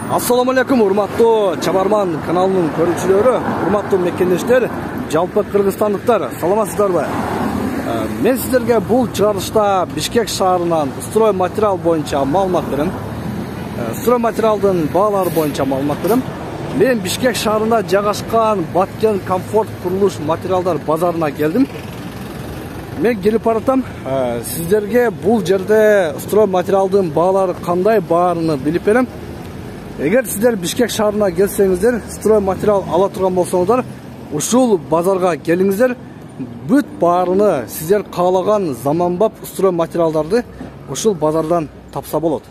Assalamu alaikum, урматтуу Чабарман каналынын көрүүчүлөрү, урматтуу мекендештер, жалпы кыргызстандыктар, саламатсыздарбы? Мен сиздерге бул чыгарылышта Бишкек шаарынан строй материал боюнча маалымат берем. Строй материалдын баалары боюнча маалымат берем. Мен Бишкек шаарында жайгашкан Баткен комфорт курулуш материалдар базарына келдим. Мен келип баратам. Сиздерге бул жерде строй материалдын баалары кандай баарыны билип берем. Эгер сиздер Бишкек шаарына келсеңиздер, строй материал ала турган болсоңуздар, ушул базарга келиңиздер. Бүт баарыны сиздер каалаган заманбап строй материалдарды ушул базардан тапса болот.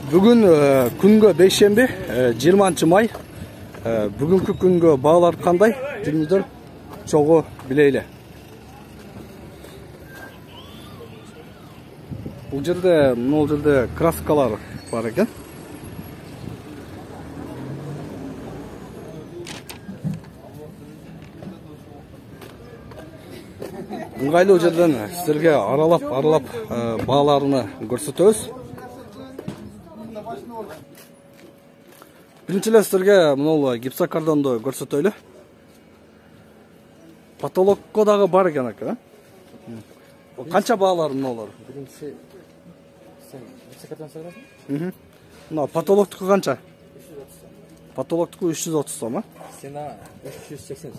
Бүгүн күнгө бейшемби, 20 май. Бүгүнкү күнгө баалар кандай? Жүрүңүздөр чогуу билейли. Бул жерде краскалар бар экен. Ыңгайлуу жерден сиздерге аралап бааларыны көрсөтөбүз. Биринчи эле сиздерге мына гипсокартонду көрсөтөлү. Потолокко дагы бар экен ака. Канча баалар мыналар? Биринчи гипсокартон сатасың? Мына потолоктуку канча? 330 сом. Потолоктуку 330 сом, а? Стена 380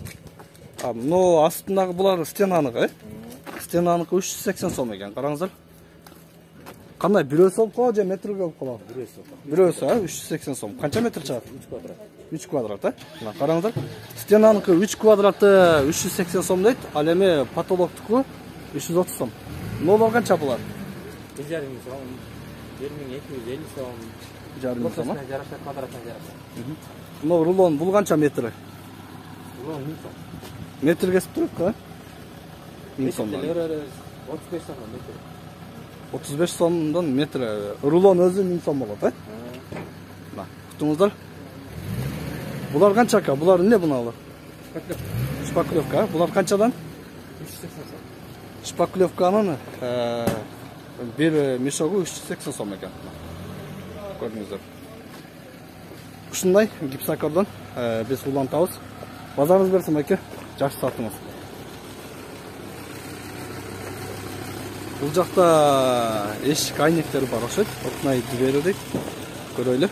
сом. Мына астындагы булар стенаныкы, Стенаныкы 380 сом экен. Караңыздар. Кандай бирөөсү болуп калат же метрге болуп калат? Бирөөсү, 380 сом. Канча метр чыгат? 3 квадрат. 3 квадрат, а? Мына караңыздар. Стенаныкы 3 квадраты 380 сом дейт, ал эми потолоктуку 330 сом. Нолар канча булар? 1,5 сом, 1250 сом. 1,5 сом. Жараша квадратына жараша. Мына рулон бул канча метр? Рулон 1000 сом. Метрге кесип турат, а? 1000 сомдон. 35 сомдон метр. 35 сомдон метр. Рулон өзү 1000 сом болот, а? Мына, куттуңуздар. Булар канча ака? Булар эмне буналар? Шпаклевка, булар канчадан? 380 сом. Шпаклевканын бир мешогу 380 сом экен. Көрдүңүздөр. Ушундай гипсокартон биз улантабыз. Базарыңыз берсин аке. Жакшы сатыңыз. Бул жакта эшик айнектери бар окшойт. Окнай двери дейт. Көрөйлү.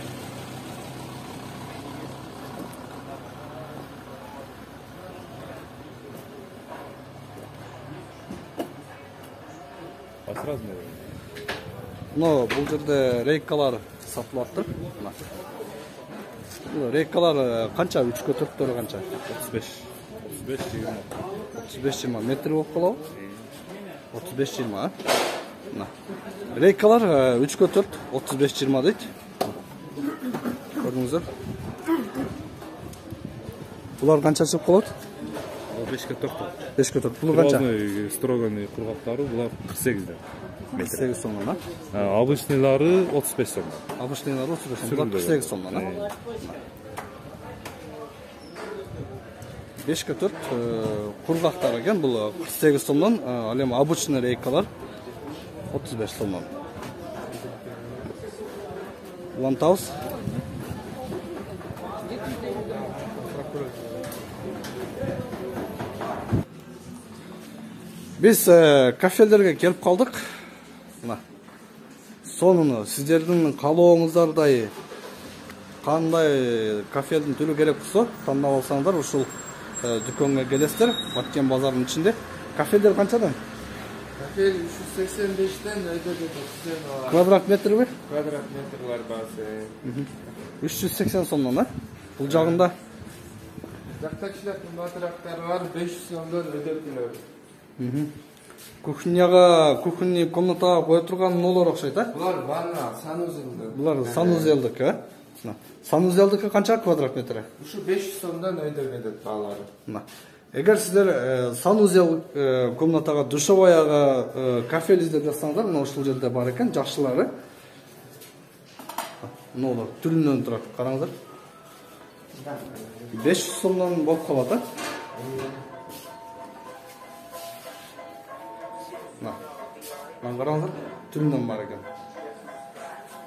Бул жерде рейкалар сатылаптыр. Рейкалар канча? 3кө 4төрү канча? 35-20 метр болуп калабы? 35-20, а? Мына. Рейкалар 3кө 4 35-20 дейт. Көрдүңүздөр. Булар канча чыгып калат? 5кө 4. 5кө 4. Бул канча? Строганный кургаптары булар 48 да. 48 сомдон, а? Обычныйлары 35 сомдон. Обычныйлары 35 сомдон, 48 сомдон, а? 5кө 4 кургактар экен, бул 48 сомдон, ал эми обычный рейкалар 35 сомдон. Улантабыз. Биз кафелерге келип калдык. Мына. Сонуну сиздердин каалооңуздардай кандай кафелдин түрү керек болсо, тандап алсаңдар, ушул дүкөнгө келесиздер. Баткен базарынын ичинде. Кафелдер канчадан? Кафел 385ден өйдө Квадрат метрби? Квадрат метрлер баасы. 380 сомдон, а? Бул жагында Жакта кишилердин материалдары бар 500 сомдон өйдөп келет. Кухонный комнатага кое турган нолор окшойт, а? Булар ванна, санузелдик. Булар санузелдик, а? Санузелдики канча квадрат метр? Ушу 500 сомдон өйдөп келет баалары. Эгер сиздер санузел комнатага душеваяга кафель издеп жатсаңдар, мына ушул жерде бар экен, жакшылары. Нолор түрүнөн турат, караңыздар. 500 сомдон болуп калат, а? Мына караңыздар, түрүнөн бар экен.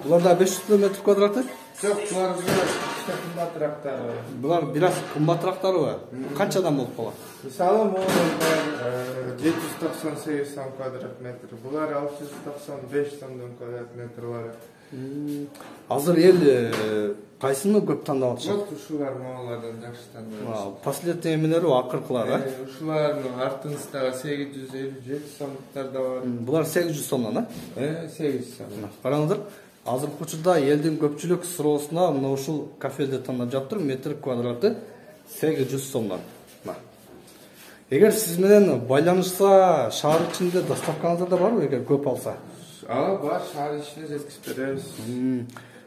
Булар да 500 метр квадраты? Жоқ, бұлар işte қымбатырақтары. Булар бираз кымбатырактарыбы? Канчадан болуп калат? Мысалы, мұның 798 сом квадрат метр. Бұлар 695 сомдон квадрат метрлары. Азыр эл кайсыны көп тандап атышат? Жоқ, ушулар моңолардан жакшы тандайбыз. Последний эмелери акыркылар, Ушулардын артыңыздагы 857 сомдуктар да бар. Булар 800 сомдон, 800 сом. Караңыздар, азыркы учурда элдин көпчүлүк суроосуна мына ушул кафелди тандап жатыр, метр квадраты 800 сомдон. Эгер сиз менен байланышса, шаар ичинде доставкаңыздар да барбы, эгер көп алса? Бар, шаар ичине жеткизип беребиз.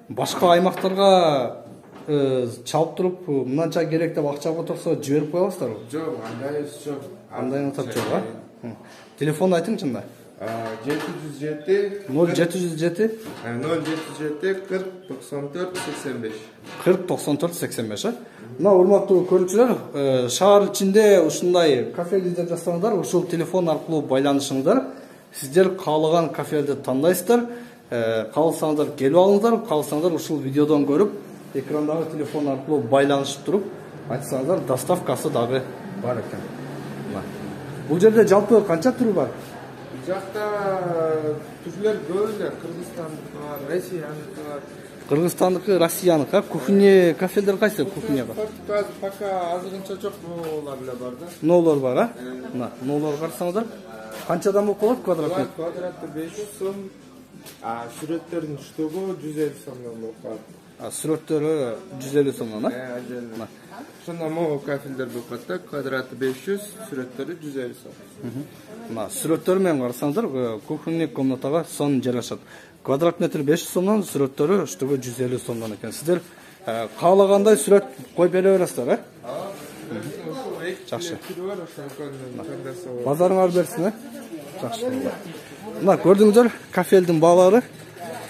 Башка аймактарга чалып туруп, мынанча керек деп акча которсо жиберип коебуздарбы? Жок, андайыбыз жок. Андайыңыздар жок, Телефон айтыңчы мында. 707 0707 40 94 85. 40 94 85. Мына урматтуу көрүүчүлөр, шаар ичинде ушундай кафелерди жасаңыздар, ушул телефон аркылуу байланышыңыздар. Сиздер каалаган кафелерди тандайсыздар. Кааласаңыздар келип алыңыздар, кааласаңыздар ушул видеодон көрүп, экрандагы телефон аркылуу байланышып туруп, айтсаңыздар, доставкасы дагы бар экен. Бул жерде жалпы канча түрү бар? Жакта түрлөр көп эле, Кыргызстандыкы бар, Россияныкы бар. Кыргызстандыкы, Россияныкы, кухня кафелдер кайсы кухняга? Пока азырынча жок, ноолор эле бар да. Ноолор бар, Мына, ноолор карасаңыздар, канчадан болуп калат квадрат метр? Квадраты 500 сом, сүрөттөрдүн штугу 150 сомдон болуп калат. Сүрөттөрү 150 сомдон, Ошондо могу кафелдер болуп калат да, квадраты 500, сүрөттөрү 150 сом. Мына сүрөттөрү менен карасаңыздар, кухонный комнатага сон жарашат. Квадрат метр 500 сомдон, сүрөттөрү штугу 150 сомдон экен. Сиздер каалагандай сүрөт коюп бере бересиздер, Жакшы. Базарыңар берсин, Жакшы. Мына көрдүңүздөр, кафелдин баалары,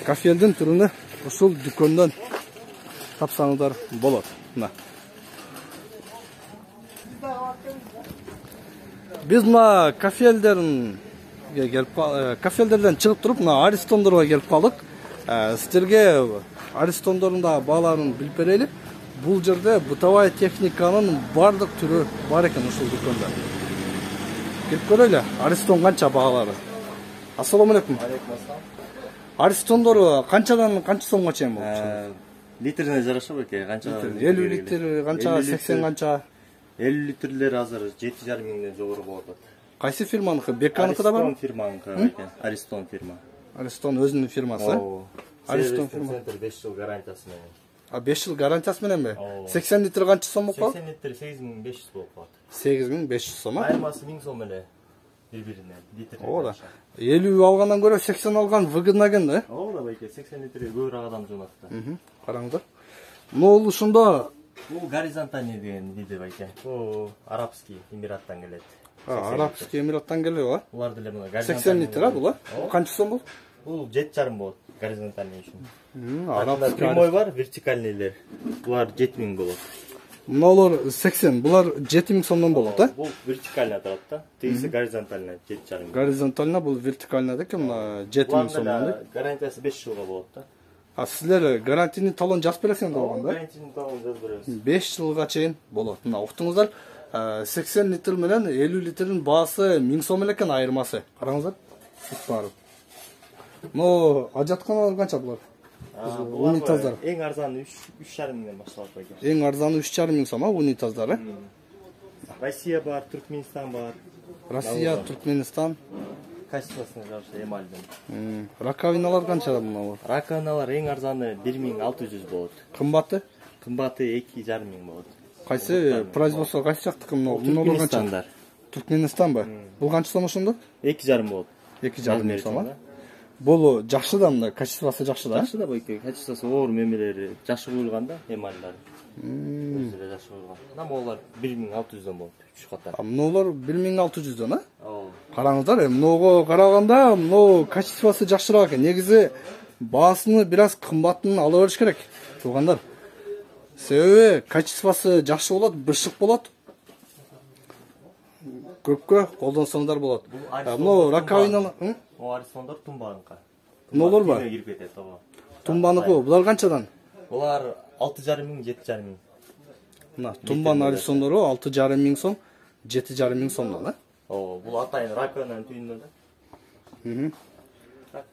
кафелдин түрүнү ушул дүкөндөн тапсаңыздар болот. Мына. Биз мына кафелдерден чыгып туруп, мына Аристондорго келип калдык. Сиздерге Аристондордун да бааларын билип берели. Бул жерде бытовая техниканын бардык түрү бар экен ушул дүкөндө. Келип көрөлү, Аристон канча баалары? Ассаламу алейкум. Аристондор канчадан канча сомго чейин болот? Литрине жараша экен, канча? 50 литр канча, 80 канча? 50 литрлер азыр 7,5 миңден жогору болот. Кайсы фирманыкы? Беканыкы да бар? Аристон фирманыкы экен. Аристон фирма. Аристон өзүнүн фирмасы. Аристон фирма. 5 жыл гарантиясы менен. 5 жыл гарантиясы мененби? 80 литр канча сом болуп калат? 80 литр 8500 болуп калат. 8500 сом, Айырмасы 1000 сом эле. Бири-бирине литр. Ооба. 50 алгандан көрө 80 алган выгодно экен да? Ооба байке, 80 литрге көбүрөөк адам жуунат да. Караңыздар. Нол ушунда Бул горизонтальный деген виде байке. Бул арабский эмираттан келет. Арабский эмираттан келеби? Булар деле мына 80 литр бул, Канча сом бул? Бул 7,5 болот горизонтальный үчүн. Арабский прямой бар, вертикальныйлер. Булар 7000 болот. Мыналар 80, булар 7000 сомдон болот, Бул вертикально турат да. Тегиси горизонтально 7,5. Горизонтально бул вертикально экен, мына 7000 сомдон. Гарантиясы 5 жылга болот да. Сиздер гарантийный талон жазып бересиңер да болгон да? Гарантийный талон жазып беребиз. 5 жылга чейин болот. Мына уктуңуздар, 80 литр менен 50 литрдин баасы 1000 сом эле экен айырмасы. Караңыздар. Барып. Но ажатканалар канча булар? Унитаздар. Эң арзаны 3,5 миңден башталат байке. Эң арзаны 3,5 миң сом, унитаздар, Россия бар, Түркменистан бар. Россия, Түркменистан. Качествосуна жараша эмальден. Раковиналар канча мына? Раковиналар эң арзаны 1600 болот. Кымбаты? Кымбаты 2,5 миң болот. Кайсы производство кайсы жактыкы мына канча? Түркменистанбы? Бул канча сом ошондо? 2,5 болот. 2,5 миң сом. Бул жакшы да, мына качествосы жакшы да. Жакшы да байке, качествосы оор мемелери жакшы коюлган да, эмальдары. Өзү жакшы коюлган. Мына могулар 1600дөн болот, 3 катар. Мыналар 1600дөн, Ооба. Караңыздар, мыного караганда, мына качествосы жакшыраак экен. Негизи баасыны бир аз кымбатын ала бериш керек. Туугандар. Себеби качествосы жакшы болот, бышык болот. Көпкө колдонсоңдар болот. Мына раковиналар, О Аристондор тумбаңка. Нолор бар? Кирип кетет, ооба. Тумбаныкы булар канчадан? Булар 6,5 миң, 7,5 миң. Мына тумбан арисондору 6,5 миң сом, 7,5 миң сомдон, Бул атайын раковинанын түйүндө да.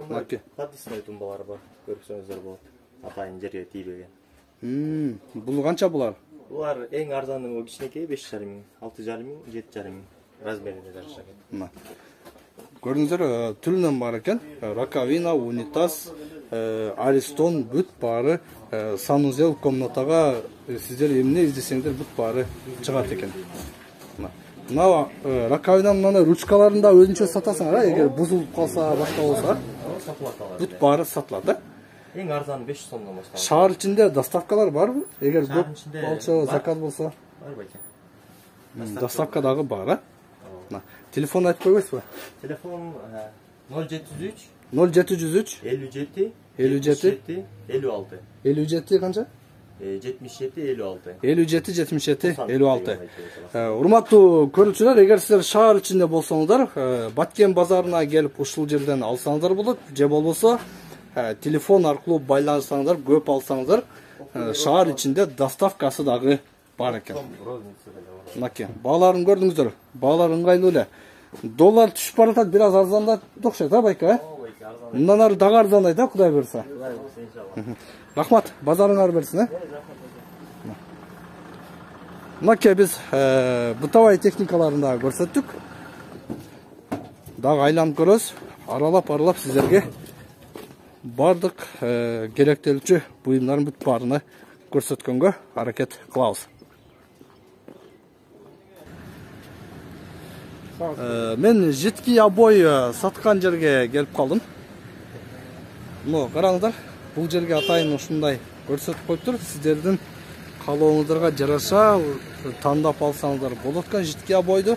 Маке. Подвесной тумбалар бар. Көрсөңүздөр болот. Атайын жерге тийбеген. Бул канча булар? Булар эң арзаны кичинекей 5,5 миң, 6,5 миң, 7,5 миң размеринде жарышат. Көрдүңүздөр, түрүнөн бар экен. Раковина, унитаз, аристон бүт баары санузел комнатага сиздер эмне издесеңдер бүт баары чыгат экен. Мына раковина мына ручкаларын да өзүнчө сатасыңар, эгер бузулуп калса, башка болсо, бүт баары сатылат, да? Эң арзаны 500 сомдон башталат. Шаар ичинде доставкалар барбы? Эгер көп болсо, заказ болсо, Бар байке. доставка дагы бар, Телефон айтып койбойсузбу? Телефон 0703 0703 57 57 56. 57 канча? 77 56. 57 77 56. Урматтуу көрүүчүлөр, эгер сиздер шаар ичинде болсоңуздар, Баткен базарына келип ушул жерден алсаңыздар болот, же болбосо телефон аркылуу байланышсаңыздар, көп алсаңыздар, шаар ичинде доставкасы дагы бар экен. Мынакей, бааларын көрдүңүздөр. Баалар ыңгайлуу эле. Доллар түшүп баратат, бир аз арзандап окшойт, байка, Мындан ары дагы арзандайт, Кудай буйрса. Рахмат, базарыңар берсин, Мынакей, биз бытовой техникаларын да көрсөттүк. Дагы айланып көрөбүз. Аралап сиздерге бардык керектелүүчү буюмдардын бүт баарына көрсөткөнгө аракет кылабыз. Мен житки обой саткан жерге келип калдым. Мына караңыздар, бул жерге атайын ушундай көрсөтүп коюптур. Сиздердин каалооңуздарга жараша тандап алсаңыздар болот экен. Житки обойду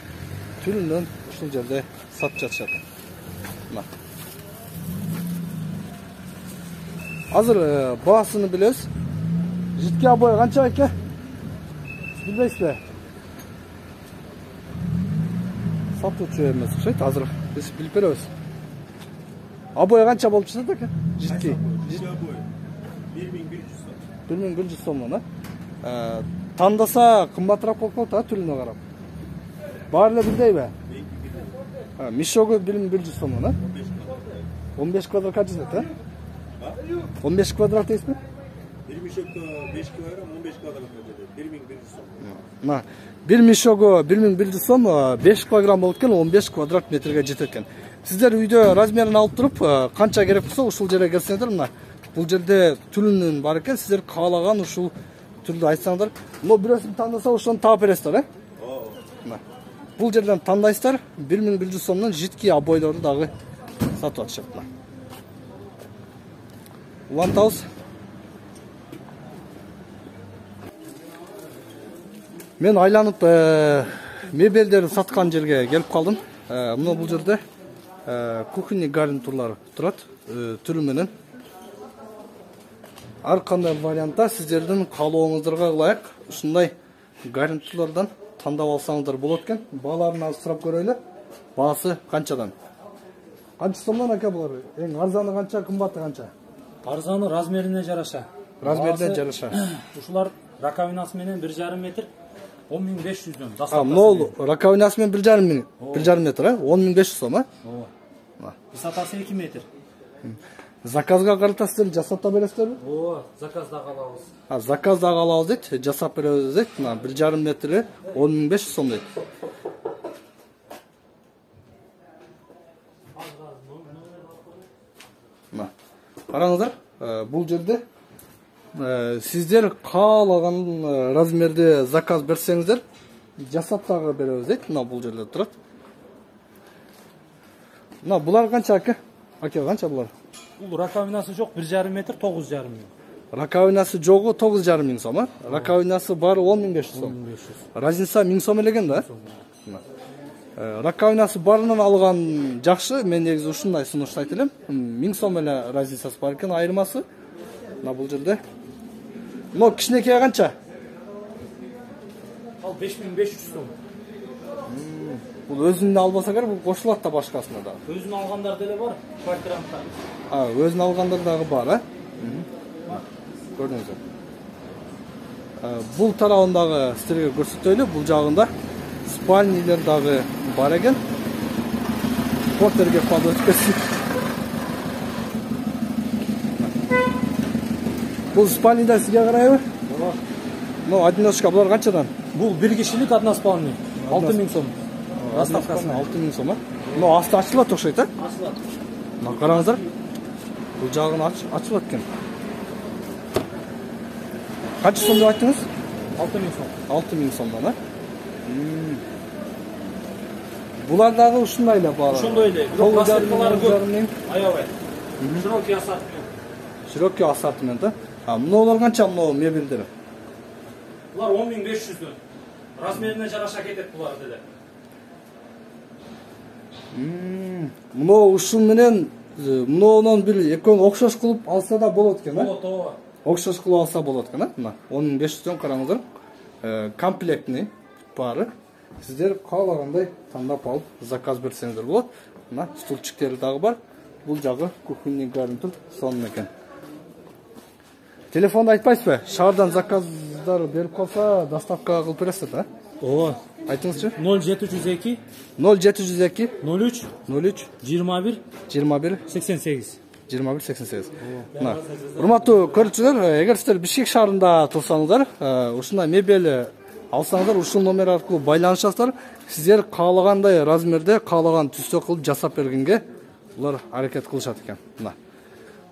түрүнөн ушул жерде сатып жатышат. Азыр баасын билебиз. Житки обой канча экен? Билбейсизби? Сатуучу эмес окшойт, азыр биз билип беребиз. Обой канча болуп жатат экен? Житки. Житки обой 1100 сом. 1100 сомдон, Тандаса кымбатыраак болуп калат, түрүнө карап. Баары эле бирдейби? Мишогу 1100 сомдон, 15 квадрат канча жетет, 15 квадрат дейсизби? Bir müşokka 5 kg 15 kvadrat ödedi. 1100 som. Bir müşogu 1100 som 5 kg болуп экен, 15 квадрат метрге жетет экен. Сиздер үйдө размерин алып туруп, канча керек болсо ушул жерге келсеңдер, мына бул жерде түрүнүн бар экен, сиздер каалаган ушул түрдү айтсаңдар, но бирөөсүн тандаса ошону таап бересиздер, Бул жерден тандайсыздар, 1100 сомдон житки обойлорду дагы сатып атышат. Улантабыз. Мен айланып мебелдерди саткан жерге келип калдым. Мына бул жерде кухонный гарнитурлар турат, түрү менен. Ар кандай вариантта сиздердин каалооңуздарга ылайык ушундай гарнитурлардан тандап алсаңыздар болот экен. Бааларын азыр сурап көрөйлү. Баасы канчадан? Канча сомдон ака булар? Эң арзаны канча, кымбаты канча? Арзаны размерине жараша. Размерине жараша. Ушулар раковинасы менен 1,5 метр 10.500'дөн. Нол раковинасы менен 1,5 метр, 10.500 сом, Ооба. Высотасы 2 метр. Заказга карата сиздер жасап да бересиздерби? Ооба, заказ дагы алабыз. Заказ дагы алабыз дейт, жасап беребиз дейт. Мына 1,5 метри 10.500 сом дейт. Мына караңыздар, бул жерде сиздер каалаган размерде заказ берсеңиздер, жасап дагы беребиз дейт. Мына бул жерде турат. Мына булар канча ака? Ака канча булар? Бул раковинасы жок 1,5 метр 9,5 миң. Раковинасы жогу 9,5 миң сом, Раковинасы бары 10.500 сом. Разница 1000 сом элеген да? Раковинасы барынан алган жакшы, мен негизи ушундай сунуш айтып элем. 1000 сом эле разницасы бар экен, айырмасы. Мына бул жерде. Но кичинекей канча? Ал 5500 сом. Бул өзүнүн албаса керек, бул кошулат да башкасына да. Өзүн алгандар деле бар, квартиранттар. Өзүн алгандар дагы бар, Көрдүңүздөр. Бул тарабындагы сиздерге көрсөтөлү, бул жагында спальнилер дагы бар экен. Портерге калып өткөсүп. Бул спальнида сизге карайбы? Ну, одиночка булар канчадан? Бул бир кишилик одна спальня. 6000 сом. Расставкасы 6000 сом, а? Ну, асты ачылат окшойт, а? Ачылат. Мына караңыздар. Бул жагын ачылат экен. Канча сом деп айттыңыз? 6000 сом. 6000 сомдан, а? Булар дагы ушундай эле баары. Ошондой эле. Бирок расставкалары көп. Аябай. Широкий ассортимент. Широкий ассортимент, а? Мыналар канча мына мебелдер? Булар 10500дөн. Размерине жараша кетет булар деле. Мына ушун менен мынонан бир экөң окшош кылып алса да болот экен, а? Болот, ооба. Окшош кылып алса болот экен, а? Мына 10500дөн караңыздар. Комплектный баары. Сиздер каалагандай тандап алып заказ берсеңиздер болот. Мына стульчиктери дагы бар. Бул жагы кухонный гарнитур сонун экен. Телефонду айтпайсызбы? Шаардан заказдар берип калса, доставка кылып бересиз, а? Ооба. Айтыңызчы. 0702 0702 03 03 21 21 88. 2188. Мына, урматтуу көрүүчүлөр, эгер сиздер Бишкек шаарында турсаңыздар, ушундай мебель алсаңыздар, ушул номер аркылуу байланышасыздар. Сиздер каалагандай размерде, каалаган түстө кылып жасап бергенге булар аракет кылышат экен. Мына.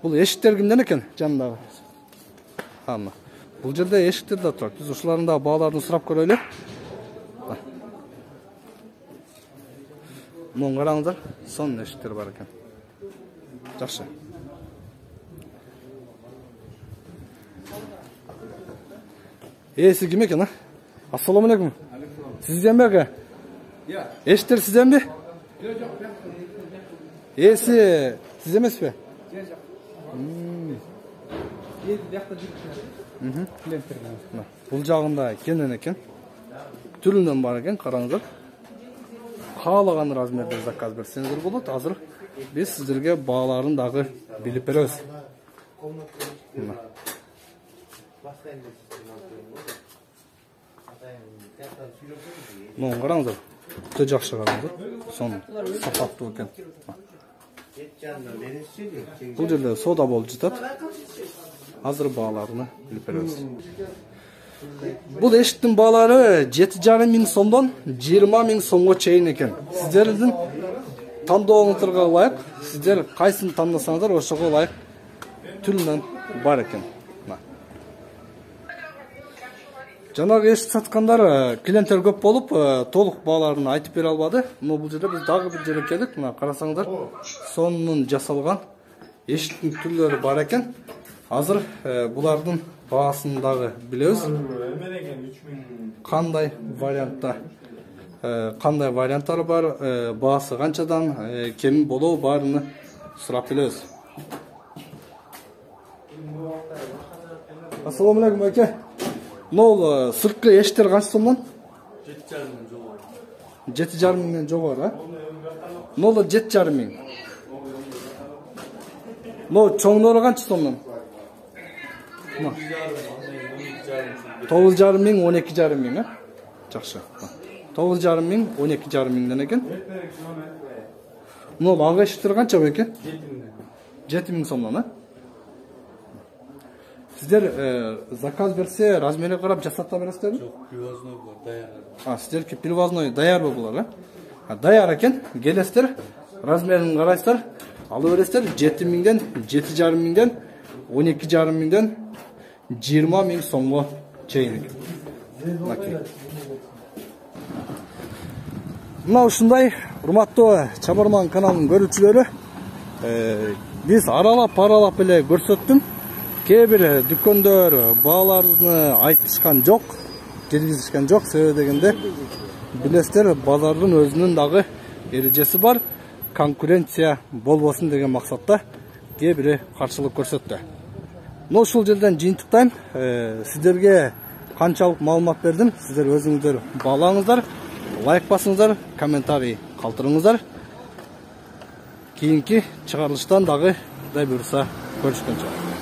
Бул эшиктер кимден экен? Жанындагы. Мына. Бул жерде эшиктер да турат. Биз ушулардын да бааларын сурап көрөлү. Мына караңыздар, сонун эшиктер бар экен. Жакшы. Эси ким экен, а? Ассаламу алейкум. Сизденби ака? Иә. Эшиктер сизденби? Жок, жок. Эси сиз эмеспи? Жок, жок. Биякта жүрүп. Клиенттер. Бул жагында кенен экен. Түрүнөн бар экен, караңыздар. Каалаган размерде заказ берсеңиздер болот. Азыр биз сиздерге бааларын дагы билип беребиз. Мына караңыздар. Өтө жакшы караңыздар. Сонун сапаттуу экен. Бул жерде сода болуп жатат. Азыр бааларını билип беребиз. Бул эшиктин баалары 7,5 сомдон 20 000 сомго чейин экен. Сиздердин тандооңуздарга ылайык, сиздер кайсын тандасаңыздар, ошого ылайык түрүнөн бар экен. Жанагы эшик саткандар клиенттер көп болуп, толук бааларын айтып бере албады. Но бул жерде биз дагы бир жерге келдик. Мына карасаңыздар, сонун жасалган эшиктин түрлөрү бар экен. Азыр булардын баасын дагы билебиз. Кандай варианттары бар, баасы канчадан, кем болуу баарыны сурап билебиз. Ассаламу алейкум аке. Нол сырткы эшиктер канча сомдон? 7,5 миңден жогору, а? Нол 7,5 миң. Но чоңдору канча сомдон? 9,5 миң, 12,5 миң, а? Жакшы. 9,5 миң, 12,5 миңден экен. Нол ага эшиктер канча беке? 7 миң сомдон, а? Сиздер заказ берсе, размери карап жасатта бересиздерби? Жок, привозной бар, даяр. Сиздерки привозной даярбы булар, а? Даяр экен, келесиздер, размерин карайсыздар, алып бересиздер 7 миңден, 7,5 миңден, 12,5 миңден 20 000 сомго чейин. Мына ушундай урматтуу Чабарман каналынын көрүүчүлөрү, биз аралап эле көрсөттүм. Кээ бир дүкөндөр бааларны айтышкан жок, жеткизишкен жок. Себеби дегенде билесиздер, базардын өзүнүн дагы эрежеси бар. Конкуренция болбосун деген максатта кээ бири каршылык көрсөттү. Но ушул жерден жыйынтыктайм. Сиздерге канчалык маалымат бердим, сиздер өзүңүздөр баалаңыздар, лайк басыңыздар, комментарий калтырыңыздар. Кийинки чыгарылыштан дагы Кудай буйрса көрүшкөнчө.